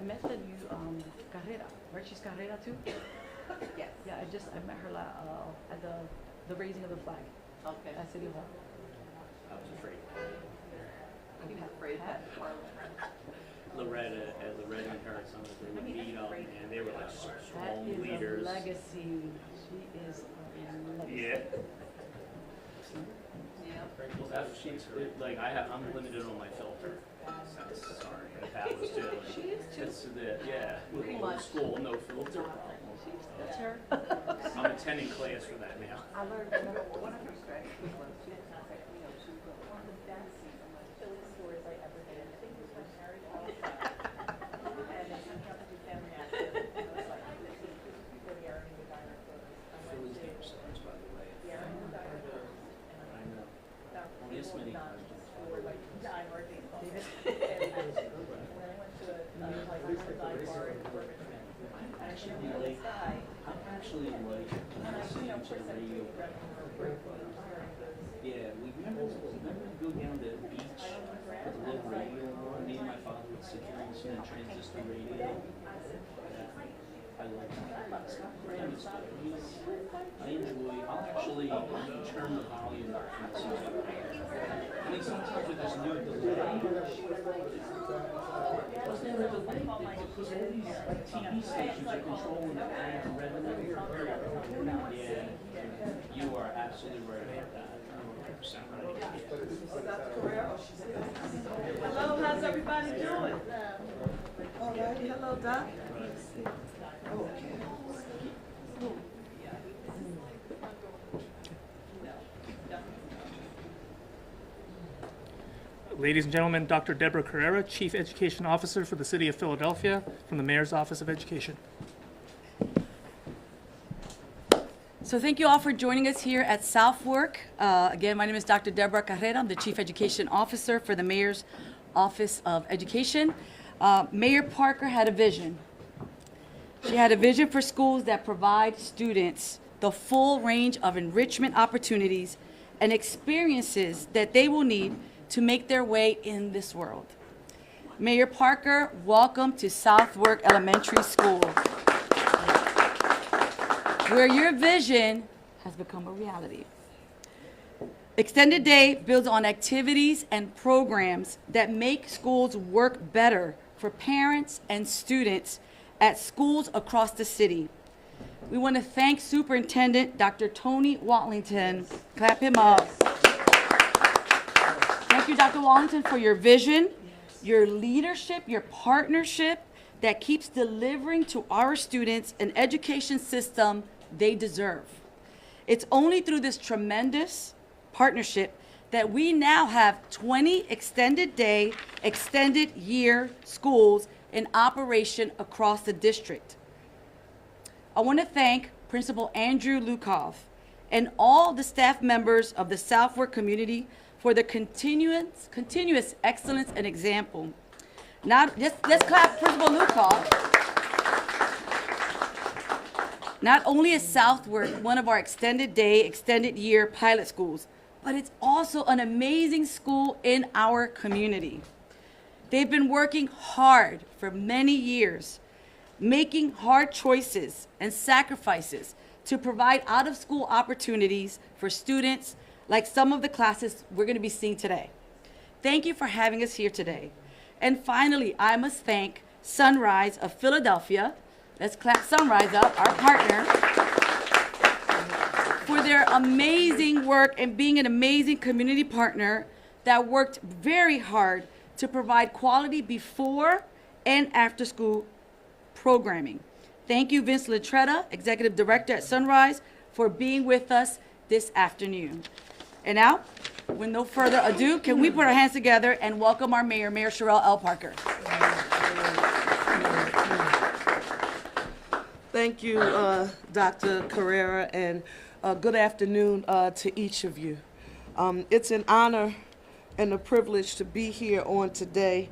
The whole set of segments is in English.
met the new Carrera, right? She's Carrera too? Yes. Yeah, I met her at the raising of the flag Okay. at City Hall. I was afraid. He was afraid that Loretta and her son, they would beat up, and they were like That strong is leaders. a legacy. She is a legacy. Yeah. Yeah. Well, that's I'm limited on my filter. Sorry, and Pat was too. She is too. It's yeah. With Pretty old much. school, no filter problem. That's her. I'm attending class for that now. I learned One of her strategies was she was one of the best Philly stores I ever did. I think it was when Harry and then some company family active. It was like this was before the Aaron and the Diner closed. I went Philly's to never stars, by the way. the Aaron and the Diner closed, and I know. that Only this many not times. for like dime or baseball. And then I went to like a dive bar in Bergen. I actually knew this guy. I actually like listening to the radio. Yeah, we remember go down to the beach with a little radio on. Me and my father would sit there and listen to transistor radio. I like that. I enjoy. I'll actually turn the volume up and listen to it. I mean, sometimes with this new delay, because all these TV stations are controlling the ad revenue. Yeah, you are absolutely right about that. 100% right. Hello, how's everybody doing? All right, hello, Doc. Okay. Ladies and gentlemen, Dr. Deborah Carrera, Chief Education Officer for the City of Philadelphia from the Mayor's Office of Education. So thank you all for joining us here at Southwark. Again, my name is Dr. Deborah Carrera. I'm the Chief Education Officer for the Mayor's Office of Education. Mayor Parker had a vision. She had a vision for schools that provide students the full range of enrichment opportunities and experiences that they will need to make their way in this world. Mayor Parker, welcome to Southwark Elementary School, where your vision has become a reality. Extended Day builds on activities and programs that make schools work better for parents and students at schools across the city. We want to thank Superintendent Dr. Tony Watlington. Clap him up. Thank you, Dr. Watlington, for your vision, your leadership, your partnership that keeps delivering to our students an education system they deserve. It's only through this tremendous partnership that we now have 20 extended day, extended year schools in operation across the district. I want to thank Principal Andrew Lukov and all the staff members of the Southwark community for the continuous excellence and example. Let's clap Principal Lukov. Not only is Southwark one of our extended day, extended year pilot schools, but it's also an amazing school in our community. They've been working hard for many years, making hard choices and sacrifices to provide out-of-school opportunities for students like some of the classes we're going to be seeing today. Thank you for having us here today. And finally, I must thank Sunrise of Philadelphia. Let's clap Sunrise up, our partner, for their amazing work and being an amazing community partner that worked very hard to provide quality before and after school programming. Thank you, Vince Latretta, Executive Director at Sunrise, for being with us this afternoon. And now, with no further ado, can we put our hands together and welcome our mayor, Mayor Cherelle Parker. Thank you, Dr. Carrera, and good afternoon to each of you. It's an honor and a privilege to be here on today,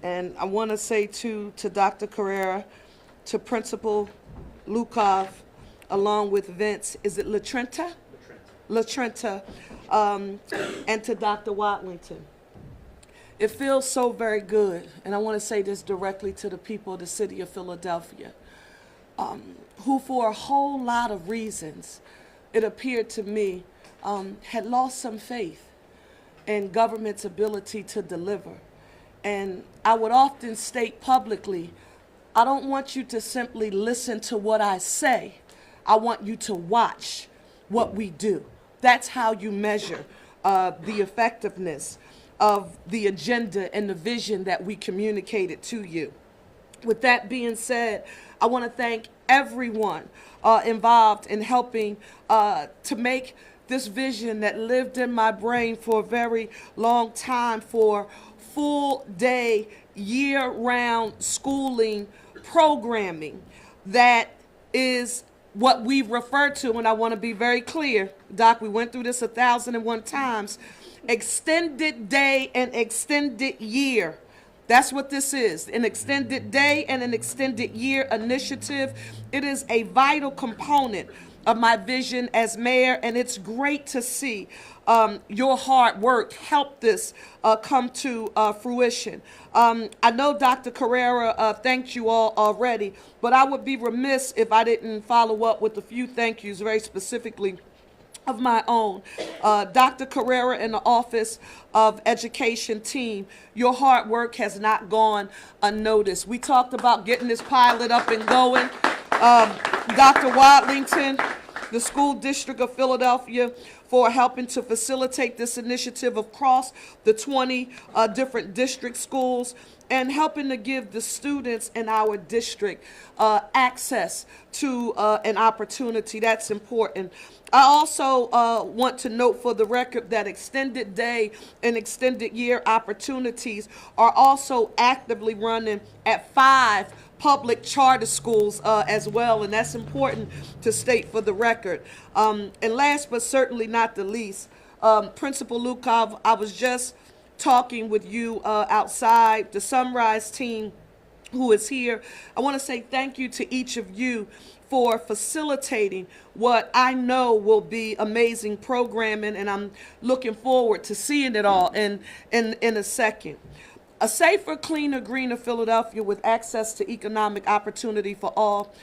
and I want to say to Dr. Carrera, to Principal Lukov, along with Vince, is it Latrenta? Latrenta, and to Dr. Watlington. It feels so very good, and I want to say this directly to the people of the city of Philadelphia, who for a whole lot of reasons, it appeared to me, had lost some faith in government's ability to deliver. And I would often state publicly, I don't want you to simply listen to what I say. I want you to watch what we do. That's how you measure the effectiveness of the agenda and the vision that we communicated to you. With that being said, I want to thank everyone involved in helping to make this vision that lived in my brain for a very long time for full day, year-round schooling programming that is what we refer to, and I want to be very clear, Doc, we went through this 1,001 times, extended day and extended year. That's what this is, an extended day and an extended year initiative. It is a vital component of my vision as mayor, and it's great to see your hard work help this come to fruition. I know Dr. Carrera thanked you all already, but I would be remiss if I didn't follow up with a few thank yous very specifically of my own. Dr. Carrera and the Office of Education team, your hard work has not gone unnoticed. We talked about getting this pilot up and going. Dr. Wadlington, the School District of Philadelphia, for helping to facilitate this initiative across the 20 different district schools and helping to give the students in our district access to an opportunity. That's important. I also want to note for the record that extended day and extended year opportunities are also actively running at 5 public charter schools as well, and that's important to state for the record. And last but certainly not the least, Principal Lukov, I was just talking with you outside, the Sunrise team who is here. I want to say thank you to each of you for facilitating what I know will be amazing programming, and I'm looking forward to seeing it all in a second. A safer, cleaner, greener Philadelphia with access to economic opportunity for all.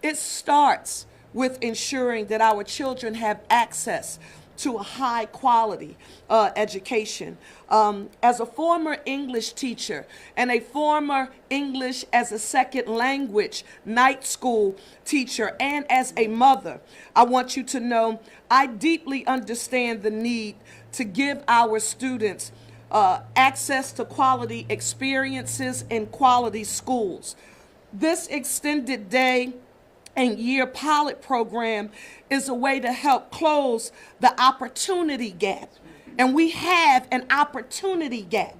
It starts with ensuring that our children have access to a high quality education. As a former English teacher and a former English as a second language night school teacher and as a mother, I want you to know I deeply understand the need to give our students access to quality experiences in quality schools. This extended day and year pilot program is a way to help close the opportunity gap. And we have an opportunity gap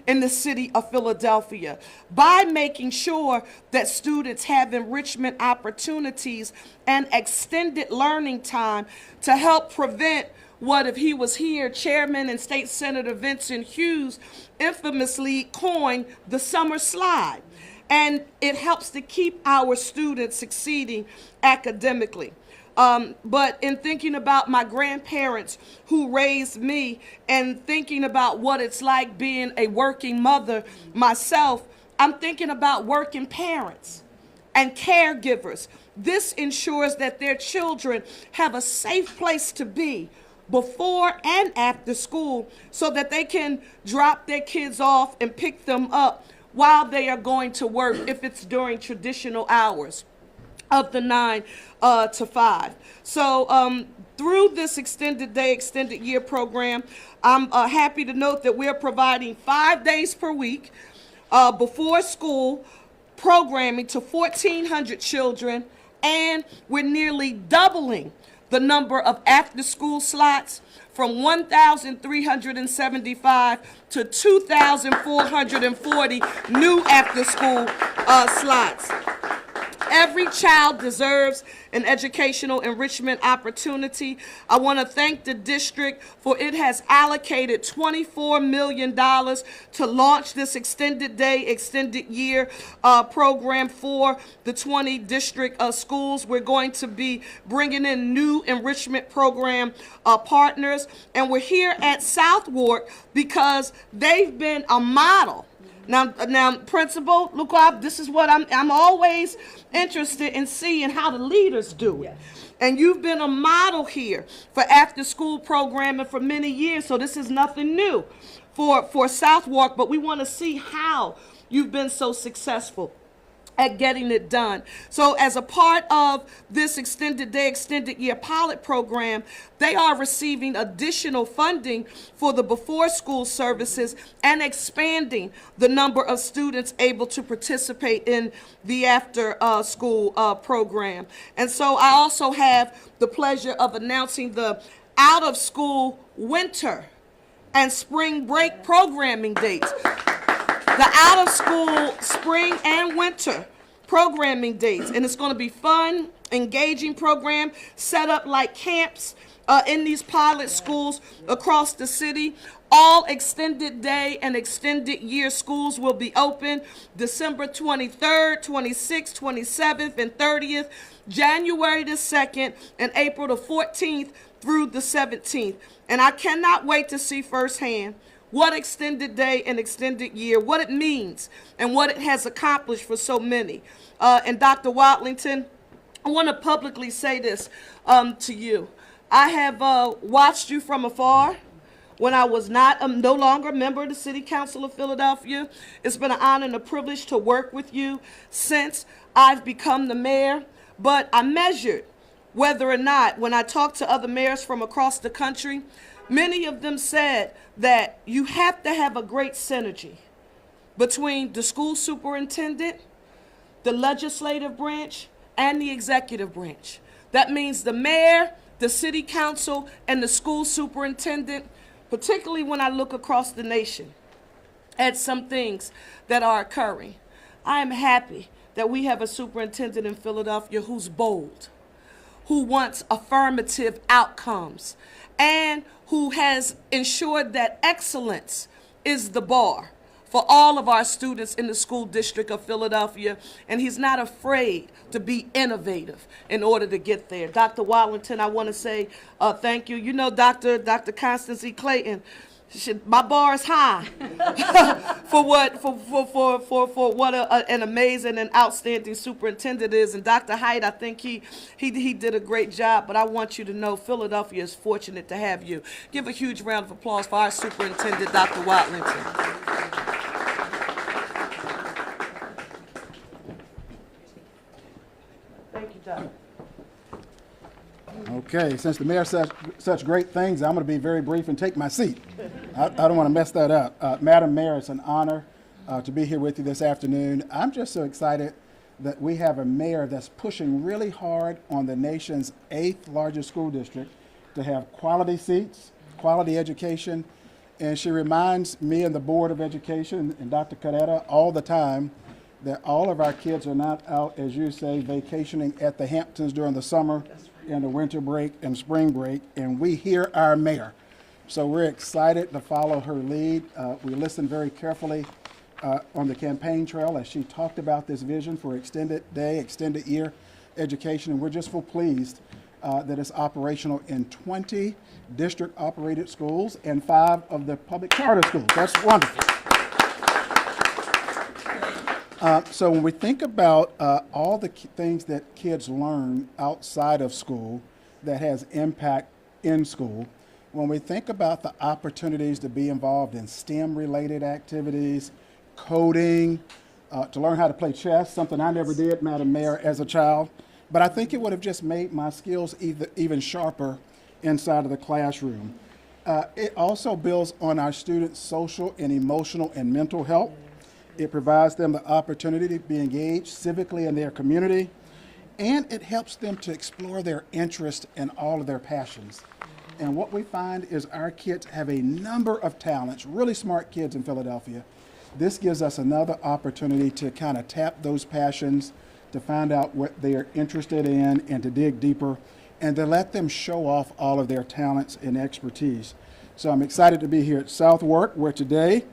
in the city of Philadelphia by making sure that students have enrichment opportunities and extended learning time to help prevent what, if he was here, Chairman and State Senator Vincent Hughes infamously coined the summer slide. And it helps to keep our students succeeding academically. But in thinking about my grandparents who raised me and thinking about what it's like being a working mother myself, I'm thinking about working parents and caregivers. This ensures that their children have a safe place to be before and after school so that they can drop their kids off and pick them up while they are going to work if it's during traditional hours of the 9 to 5. So through this extended day, extended year program, I'm happy to note that we're providing 5 days per week before school programming to 1,400 children, and we're nearly doubling the number of after-school slots from 1,375 to 2,440 new after-school slots. Every child deserves an educational enrichment opportunity. I want to thank the district for it has allocated $24 million to launch this extended day, extended year program for the 20 district schools. We're going to be bringing in new enrichment program partners, and we're here at Southwark because they've been a model. Now, principal, look up. This is what I'm always interested in seeing how the leaders do it. And you've been a model here for after-school programming for many years, so this is nothing new for Southwark, but we want to see how you've been so successful at getting it done. So as a part of this extended day, extended year pilot program, they are receiving additional funding for the before school services and expanding the number of students able to participate in the after school program. And so I also have the pleasure of announcing the out of school winter and spring break programming dates. The out-of-school spring and winter programming dates, and it's going to be fun, engaging program set up like camps in these pilot schools across the city. All extended day and extended year schools will be open December 23rd, 26th, 27th, and 30th, January the 2nd, and April the 14th through the 17th. And I cannot wait to see firsthand what extended day and extended year, what it means, and what it has accomplished for so many. And Dr. Watlington, I want to publicly say this to you. I have watched you from afar when I was no longer a member of the City Council of Philadelphia. It's been an honor and a privilege to work with you since I've become the mayor. But I measured whether or not, when I talked to other mayors from across the country, many of them said that you have to have a great synergy between the school superintendent, the legislative branch, and the executive branch. That means the mayor, the city council, and the school superintendent, particularly when I look across the nation at some things that are occurring. I am happy that we have a superintendent in Philadelphia who's bold, who wants affirmative outcomes, and who has ensured that excellence is the bar for all of our students in the school district of Philadelphia, and he's not afraid to be innovative in order to get there. Dr. Wallington, I want to say thank you. You know, Dr. Constance E. Clayton, my bar is high for what an amazing and outstanding superintendent is. And Dr. Height, I think he did a great job. But I want you to know Philadelphia is fortunate to have you. Give a huge round of applause for our superintendent, Dr. Watlington. Thank you, Doc. Okay, since the mayor said such great things, I'm going to be very brief and take my seat. I don't want to mess that up. Madam Mayor, it's an honor to be here with you this afternoon. I'm just so excited that we have a mayor that's pushing really hard on the nation's 8th largest school district to have quality seats, quality education, and she reminds me and the Board of Education and Dr. Carrera all the time that all of our kids are not out, as you say, vacationing at the Hamptons during the summer and the winter break and spring break, and we hear our mayor. So we're excited to follow her lead. We listened very carefully on the campaign trail as she talked about this vision for extended day, extended year education, and we're just so pleased that it's operational in 20 district-operated schools and 5 of the public charter schools. That's wonderful. So when we think about all the things that kids learn outside of school that has impact in school, when we think about the opportunities to be involved in STEM-related activities, coding, to learn how to play chess, something I never did, Madam Mayor, as a child, but I think it would have just made my skills even sharper inside of the classroom. It also builds on our students' social and emotional and mental health. It provides them the opportunity to be engaged civically in their community, and it helps them to explore their interest in all of their passions. And what we find is our kids have a number of talents, really smart kids in Philadelphia. This gives us another opportunity to kind of tap those passions, to find out what they are interested in and to dig deeper and to let them show off all of their talents and expertise. So I'm excited to be here at Southwark, where today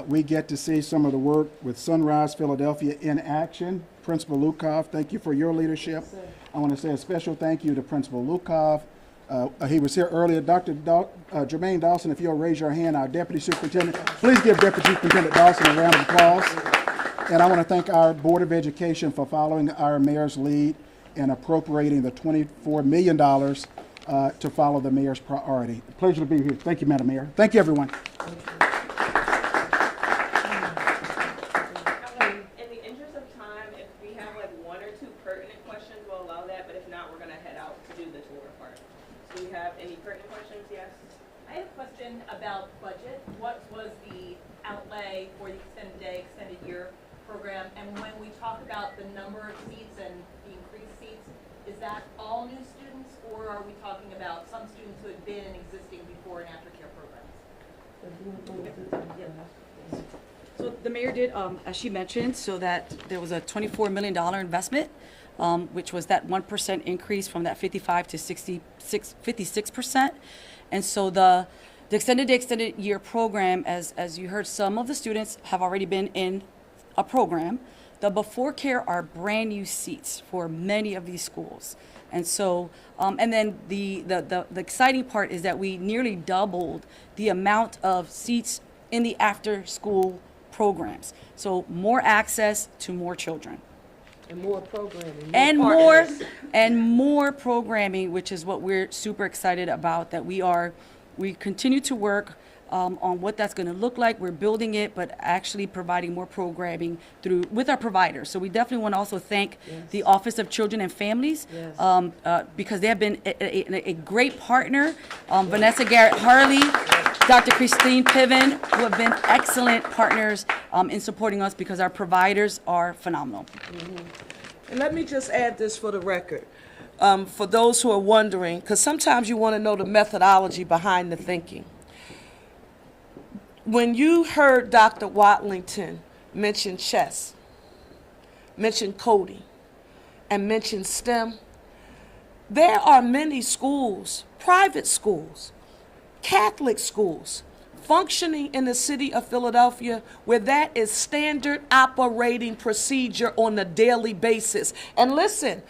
we get to see some of the work with Sunrise Philadelphia in action. Principal Lukov, thank you for your leadership. I want to say a special thank you to Principal Lukov. He was here earlier. Dr. Jermaine Dawson, if you'll raise your hand, our Deputy Superintendent. Please give Deputy Superintendent Dawson a round of applause. And I want to thank our Board of Education for following our mayor's lead and appropriating the $24 million to follow the mayor's priority. Pleasure to be here. Thank you, Madam Mayor. Thank you, everyone. In the interest of time, if we have like one or two pertinent questions, we'll allow that, but if not, we're gonna head out to do the tour part. Do you have any pertinent questions? Yes? I have a question about budget. What was the outlay for the extended day, extended year program? And when we talk about the number of seats and the increased seats, is that all new students, or are we talking about some students who had been in existing before and after care programs? So the mayor did, as she mentioned, so that there was a $24 million investment, which was that 1% increase from that 55 to 56%. And so the extended day, extended year program, as you heard, some of the students have already been in a program. The before care are brand new seats for many of these schools. And so, and then the exciting part is that we nearly doubled the amount of seats in the after school programs. So more access to more children. And more programming. And more programming, which is what we're super excited about, that we continue to work on what that's going to look like. We're building it, but actually providing more programming with our providers. So we definitely want to also thank the Office of Children and Families because they have been a great partner. Vanessa Garrett Harley, Dr. Christine Piven, who have been excellent partners in supporting us because our providers are phenomenal. And let me just add this for the record. For those who are wondering, because sometimes you want to know the methodology behind the thinking. When you heard Dr. Watlington mention chess, mention coding, and mention STEM, there are many schools, private schools, Catholic schools, functioning in the city of Philadelphia where that is standard operating procedure on a daily basis. And listen,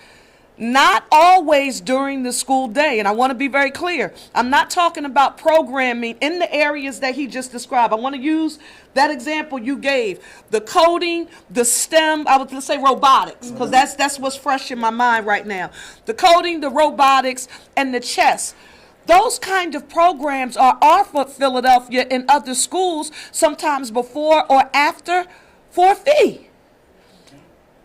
not always during the school day. And I want to be very clear. I'm not talking about programming in the areas that he just described. I want to use that example you gave. The coding, the STEM, I was going to say robotics, because that's what's fresh in my mind right now. The coding, the robotics, and the chess. Those kind of programs are offered Philadelphia in other schools, sometimes before or after, for a fee.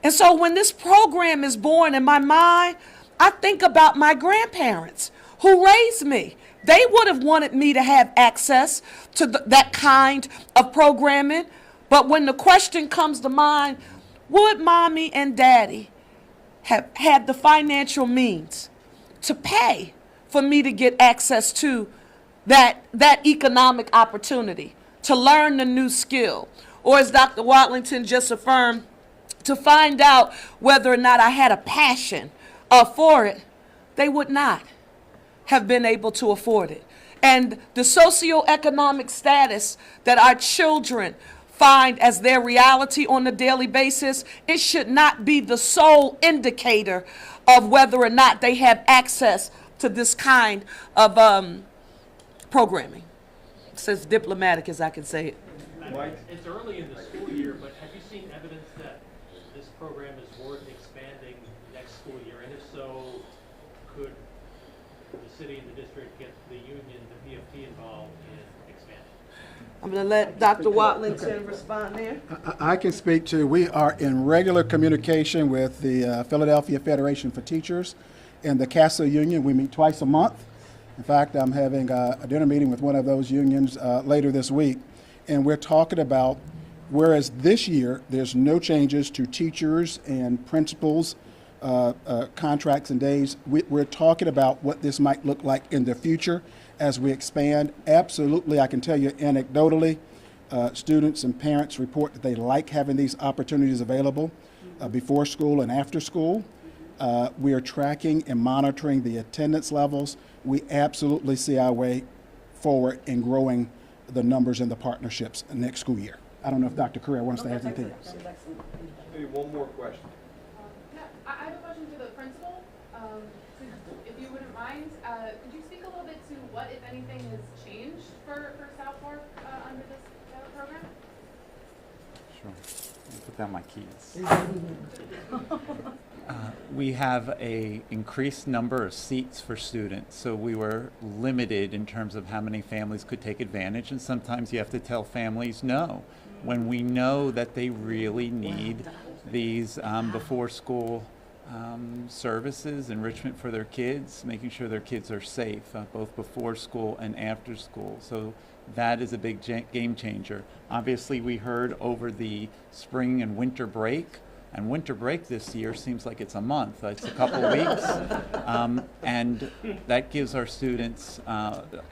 And so when this program is born in my mind, I think about my grandparents who raised me. They would have wanted me to have access to that kind of programming. But when the question comes to mind, would mommy and daddy have had the financial means to pay for me to get access to that economic opportunity, to learn the new skill? Or as Dr. Watlington just affirmed, to find out whether or not I had a passion for it, they would not have been able to afford it. And the socioeconomic status that our children find as their reality on a daily basis, it should not be the sole indicator of whether or not they have access to this kind of programming. It's as diplomatic as I can say it. It's early in the school year, but have you seen evidence that this program is worth expanding next school year? And if so, could the city and the district get the union, the PFT involved in expanding? I'm going to let Dr. Watlington respond there. I can speak to, we are in regular communication with the Philadelphia Federation for Teachers and the CASA Union. We meet twice a month. In fact, I'm having a dinner meeting with one of those unions later this week. And we're talking about, whereas this year there's no changes to teachers and principals, contracts and days, we're talking about what this might look like in the future as we expand. Absolutely, I can tell you anecdotally, students and parents report that they like having these opportunities available. before school and after school. We are tracking and monitoring the attendance levels. We absolutely see our way forward in growing the numbers and the partnerships next school year. I don't know if Dr. Carrera wants to add anything else. Maybe one more question. Yeah, I have a question to the principal. If you wouldn't mind, could you speak a little bit to what, if anything, has changed for South Fork under this program? Sure. Let me put down my keys. We have a increased number of seats for students, so we were limited in terms of how many families could take advantage, and sometimes you have to tell families no when we know that they really need these before school services, enrichment for their kids, making sure their kids are safe, both before school and after school. So that is a big game changer. Obviously, we heard over the spring and winter break, and winter break this year seems like it's a month. It's a couple of weeks. And that gives our students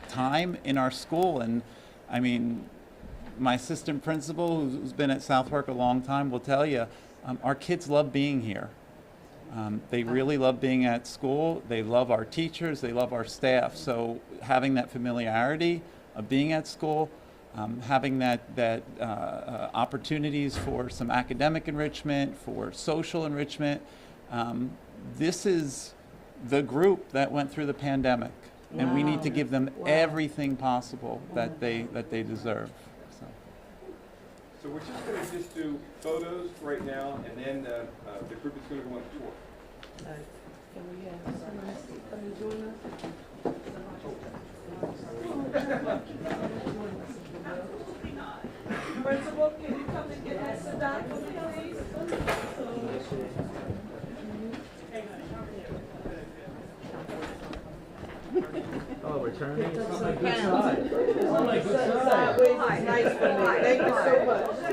time in our school. And I mean, my assistant principal, who's been at South Park a long time, will tell you, our kids love being here. They really love being at school. They love our teachers. They love our staff. So having that familiarity of being at school, having that opportunities for some academic enrichment, for social enrichment. This is the group that went through the pandemic, and we need to give them everything possible that they deserve. So we're just going to do photos right now, and then the group is going to go on tour. Can we have someone come and join us? Principal, can you come and get us a document, please? Oh, returning? Sideways is nice for me. Thank you so much.